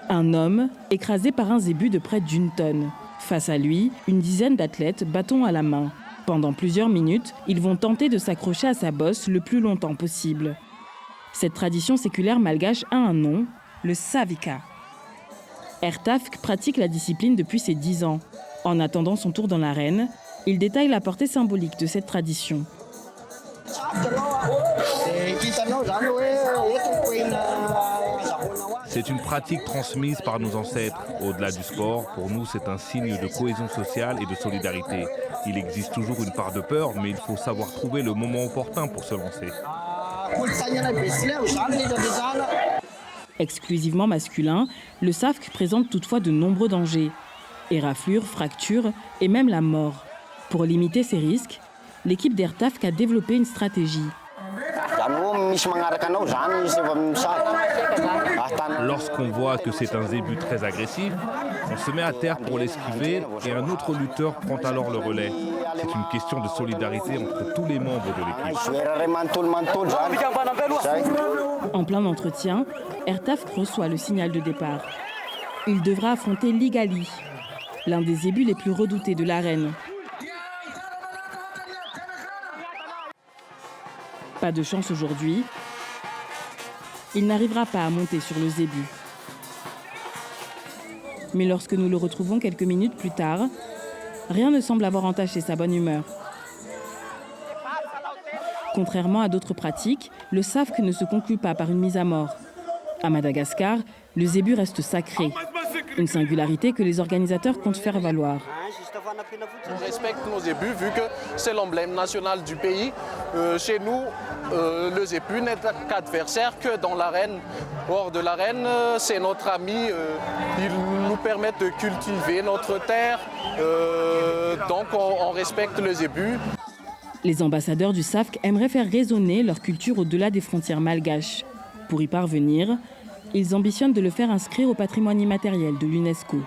Un homme écrasé par un zébu de près d'1 tonne. Face à lui, une dizaine d'athlètes bâton à la main. Pendant plusieurs minutes, ils vont tenter de s'accrocher à sa bosse le plus longtemps possible. Cette tradition séculaire malgache a un nom, le savika. Ertafk pratique la discipline depuis ses 10 ans. En attendant son tour dans l'arène, il détaille la portée symbolique de cette tradition. C'est une pratique transmise par nos ancêtres. Au-delà du sport, pour nous, c'est un signe de cohésion sociale et de solidarité. Il existe toujours une part de peur, mais il faut savoir trouver le moment opportun pour se lancer. Exclusivement masculin, le savk présente toutefois de nombreux dangers. Éraflures, fractures et même la mort. Pour limiter ces risques, l'équipe d'Ertafk a développé une stratégie. Lorsqu'on voit que c'est un zébu très agressif, on se met à terre pour l'esquiver et un autre lutteur prend alors le relais. C'est une question de solidarité entre tous les membres de l'équipe. En plein entretien, Ertafk reçoit le signal de départ. Il devra affronter Ligali, l'un des zébus les plus redoutés de l'arène. Pas de chance aujourd'hui. Il n'arrivera pas à monter sur le zébu. Mais lorsque nous le retrouvons quelques minutes plus tard, rien ne semble avoir entaché sa bonne humeur. Contrairement à d'autres pratiques, le savk ne se conclut pas par une mise à mort. À Madagascar, le zébu reste sacré. Une singularité que les organisateurs comptent faire valoir. On respecte nos zébus vu que c'est l'emblème national du pays. Chez nous, le zébu n'est qu'adversaire que dans l'arène. Hors de l'arène, c'est notre ami. Il nous permet de cultiver notre terre. Donc on respecte le zébu. Les ambassadeurs du savk aimeraient faire résonner leur culture au-delà des frontières malgaches. Pour y parvenir, ils ambitionnent de le faire inscrire au patrimoine immatériel de l'UNESCO.